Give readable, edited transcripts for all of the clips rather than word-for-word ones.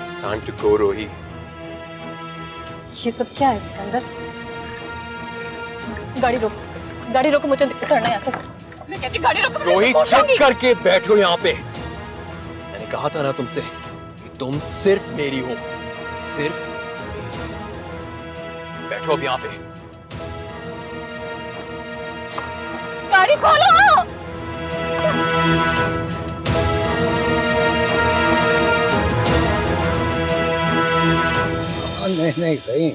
It's time to go, रोही। ये सब क्या है सिकंदर? गाड़ी रोको, मुझे उतरना है यहाँ से। मैं कहती गाड़ी रोको। रोही चुप करके बैठो यहाँ पे। मैंने कहा था ना तुमसे कि तुम सिर्फ मेरी हो, सिर्फ मेरी। बैठो अब यहाँ पे। गाड़ी खोलो। नहीं सही,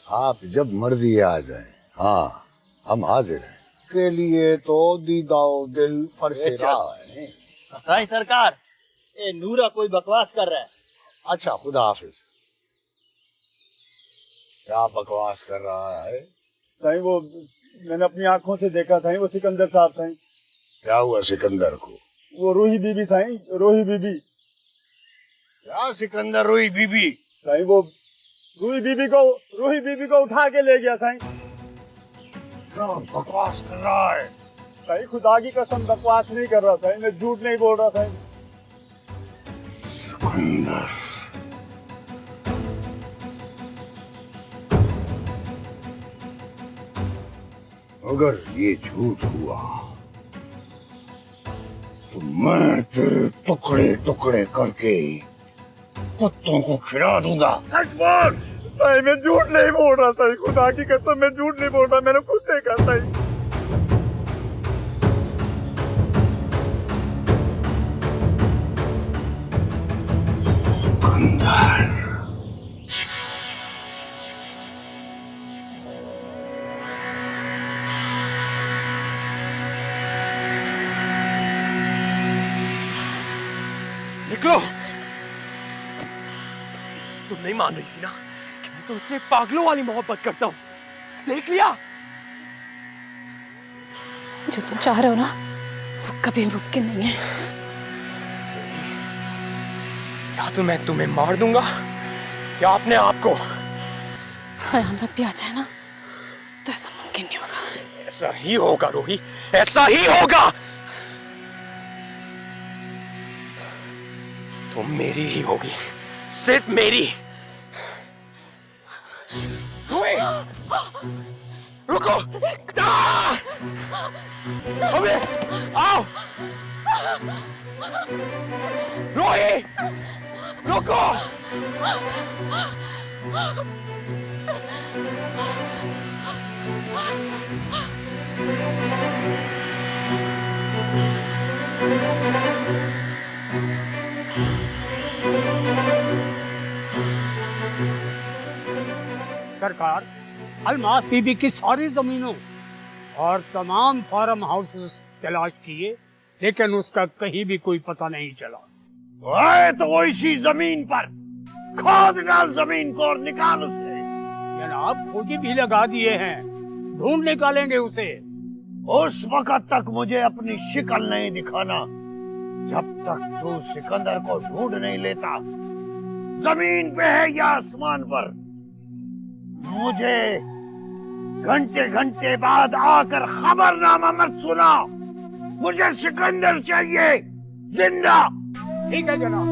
आप जब मर्जी आ जाएं। हाँ, हम हाजिर हैं। के लिए तो दीदाओ दिल फर्श रहा है। साईं सरकार, ये नूरा कोई बकवास कर रहा है। अच्छा, खुदा हाफिज। क्या बकवास कर रहा है? साईं वो मैंने अपनी आंखों से देखा साईं, वो सिकंदर साहब साईं। क्या हुआ सिकंदर को? वो रूही बीबी साईं, रूही बीबी। क्या सिकंदर रूही बीबी? साईं वो रूही बीबी को उठा के ले गया साईं। क्या बकवास कर रहा है? साईं खुदा की कसम बकवास नहीं कर रहा साईं, मैं झूठ नहीं बोल रहा साईं। सिकंदर, अगर ये झूठ हुआ तो मैं तेरे टुकड़े टुकड़े करके कुत्तों को खिला दूंगा। सच बोल। साईं मैं झूठ नहीं बोल रहा साईं, खुदा की कसम मैं झूठ नहीं बोल रहा, मैंने खुद देखा साईं। सिकंदर, निकलो। तुम नहीं मान रही थी ना कि मैं तुमसे पागलों वाली मोहब्बत करता हूँ। देख लिया। जो तुम चाह रहे हो ना वो कभी मुमकिन नहीं है। या तो मैं तुम्हें मार दूंगा या अपने आप को। कयामत भी आ जाए ना तो ऐसा मुमकिन नहीं होगा। ऐसा ही होगा रोही, ऐसा ही होगा। तुम मेरी ही होगी, सिर्फ मेरी। रोही, रुको। अबे, आओ। रोही, रुको। सरकार, अलमास बीबी की सारी जमीनों और तमाम फार्म हाउसेस तलाश किए, लेकिन उसका कहीं भी कोई पता नहीं चला। आए तो इसी जमीन पर खोद डाल जमीन को और निकाल उसे। जनाब खोजी भी लगा दिए हैं, ढूंढ निकालेंगे उसे। उस वक्त तक मुझे अपनी शिक्ल नहीं दिखाना जब तक तू सिकंदर को ढूंढ नहीं लेता। जमीन पे है या आसमान पर, मुझे घंटे घंटे बाद आकर खबरनामा मत सुना। मुझे सिकंदर चाहिए जिंदा। ठीक है जनाब।